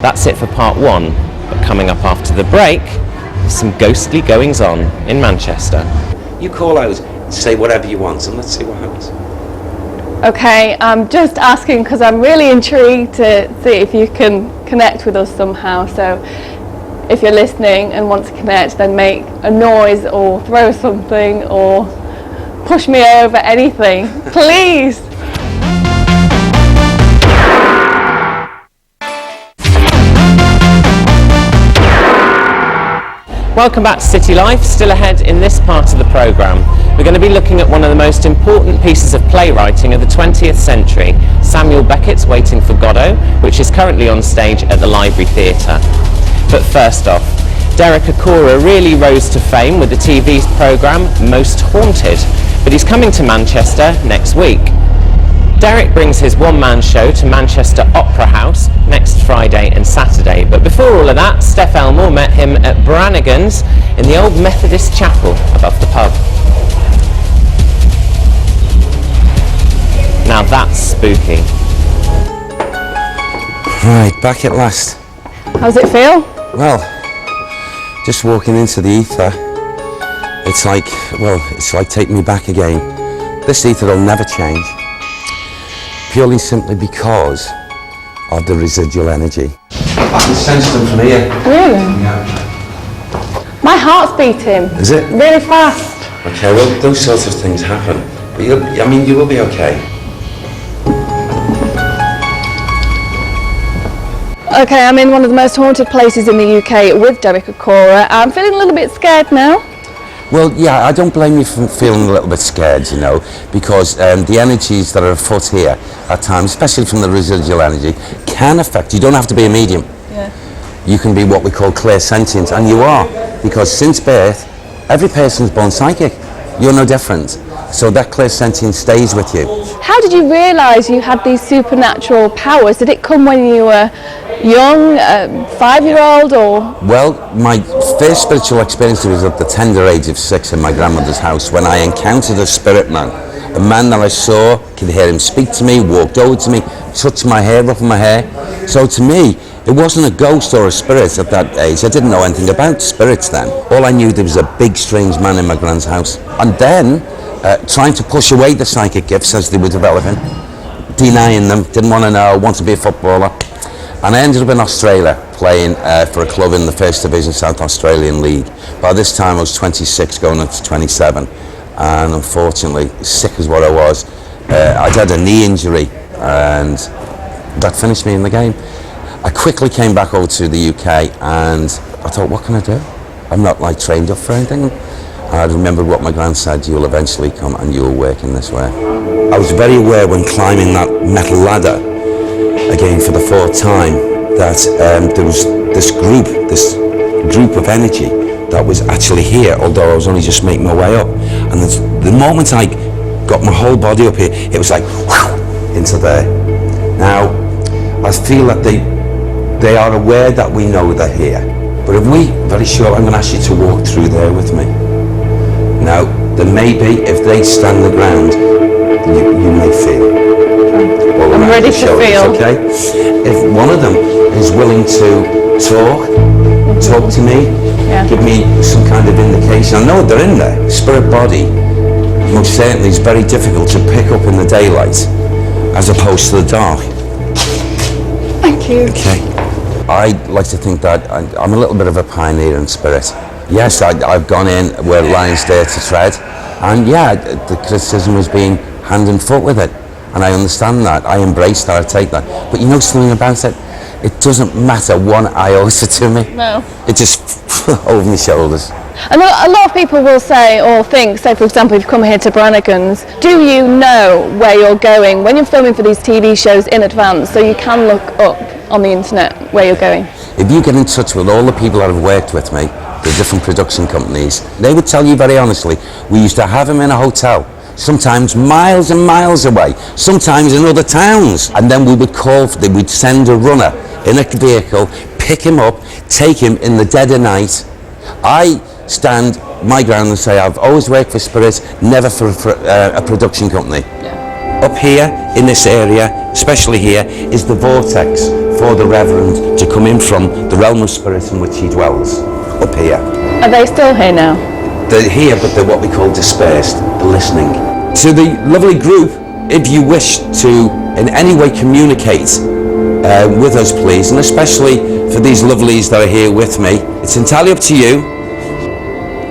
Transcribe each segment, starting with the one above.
That's it for part one, but coming up after the break, some ghostly goings-on in Manchester. You call out, say whatever you want, and let's see what happens. Okay, I'm just asking because I'm really intrigued to see if you can connect with us somehow. So if you're listening and want to connect, then make a noise or throw something or push me over, anything, please. Welcome back to City Life. Still ahead in this part of the programme, we're going to be looking at one of the most important pieces of playwriting of the 20th century, Samuel Beckett's Waiting for Godot, which is currently on stage at the Library Theatre. But first off, Derek Acorah really rose to fame with the TV programme Most Haunted, but he's coming to Manchester next week. Derek brings his one-man show to Manchester Opera House next Friday and Saturday. But before all of that, Steph Elmore met him at Brannigans in the old Methodist chapel above the pub. Now that's spooky. Right, back at last. How's it feel? Well, just walking into the ether, it's like taking me back again. This ether will never change. Purely simply because of the residual energy. I can sense them from here. Really? Yeah. My heart's beating. Is it? Really fast. Okay, well, those sorts of things happen. But you will be okay. Okay, I'm in one of the most haunted places in the UK with Derek Acorah. I'm feeling a little bit scared now. Well, yeah, I don't blame you for feeling a little bit scared, you know, because the energies that are afoot here at times, especially from the residual energy, can affect. You don't have to be a medium. Yeah. You can be what we call clairsentient, and you are, because since birth, every person's born psychic. You're no different. So that clairsentience stays with you. How did you realise you had these supernatural powers? Did it come when you were young, 5-year-old, or? Well, my first spiritual experience was at the tender age of 6 in my grandmother's house when I encountered a spirit man. A man that I saw, could hear him speak to me, walked over to me, touched my hair, ruffled my hair. So to me, it wasn't a ghost or a spirit at that age. I didn't know anything about spirits then. All I knew, there was a big strange man in my grand's house. And then, trying to push away the psychic gifts as they were developing, denying them, didn't want to know, want to be a footballer. And I ended up in Australia playing for a club in the First Division South Australian League. By this time I was 26 going up to 27, and unfortunately, sick as what I was, I'd had a knee injury and that finished me in the game. I quickly came back over to the UK and I thought, what can I do? I'm not like trained up for anything. I remembered what my gran said, you'll eventually come and you'll work in this way. I was very aware when climbing that metal ladder, again for the fourth time, that there was this group of energy that was actually here, although I was only just making my way up. And the moment I got my whole body up here, it was like, whew, into there. Now, I feel that they are aware that we know they're here. But if we, very sure, I'm going to ask you to walk through there with me. Now, there may be, if they stand the ground, you may feel. I'm ready to feel. Okay? If one of them is willing to talk to me, give me some kind of indication. I know they're in there. Spirit body, most certainly, is very difficult to pick up in the daylight as opposed to the dark. Thank you. Okay. I like to think that I'm a little bit of a pioneer in spirit. Yes, I've gone in where lions dare to tread, and yeah, the criticism has been hand and foot with it, and I understand that, I embrace that, I take that. But you know something about it? It doesn't matter one iota to me. No. It just over my shoulders. And a lot of people will say or think, say for example, if you come here to Brannigans, do you know where you're going when you're filming for these TV shows in advance, so you can look up on the internet where you're going? If you get in touch with all the people that have worked with me, the different production companies, they would tell you very honestly, we used to have him in a hotel, sometimes miles and miles away, sometimes in other towns, and then we would send a runner in a vehicle, pick him up, take him in the dead of night. I stand my ground and say I've always worked for spirits, never for a production company. Yeah. Up here in this area, especially here, is the vortex for the Reverend to come in from the realm of spirit in which he dwells, up here. Are they still here now? They're here, but they're what we call dispersed, they're listening. To the lovely group, if you wish to in any way communicate with us, please, and especially for these lovelies that are here with me, it's entirely up to you.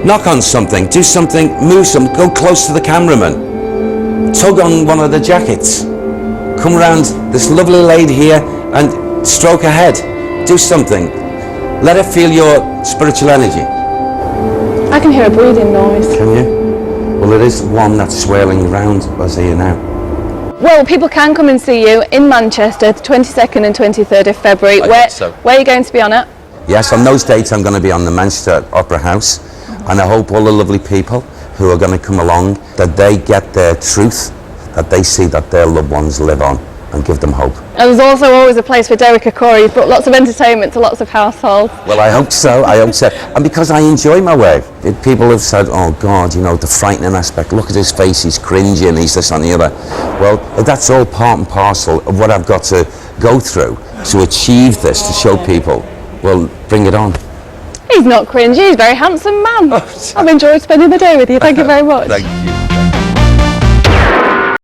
Knock on something, do something, move something, go close to the cameraman, tug on one of the jackets, come around this lovely lady here and stroke her head, do something. Let her feel your spiritual energy. I can hear a breathing noise. Can you? Well, it is one that's swirling around us here now. Well, people can come and see you in Manchester, the 22nd and 23rd of February. Where are you going to be on it? Yes, on those dates I'm going to be on the Manchester Opera House, and I hope all the lovely people who are going to come along, that they get their truth, that they see that their loved ones live on, and give them hope. And there's also always a place for Derek Acorah. You've brought lots of entertainment to lots of households. Well, I hope so, I hope so. And because I enjoy my work. People have said, oh God, you know, the frightening aspect, look at his face, he's cringing, he's this and the other. Well, that's all part and parcel of what I've got to go through to achieve this, to show people. Well, bring it on. He's not cringy, he's a very handsome man. I've enjoyed spending the day with you. Thank you very much. Thank you.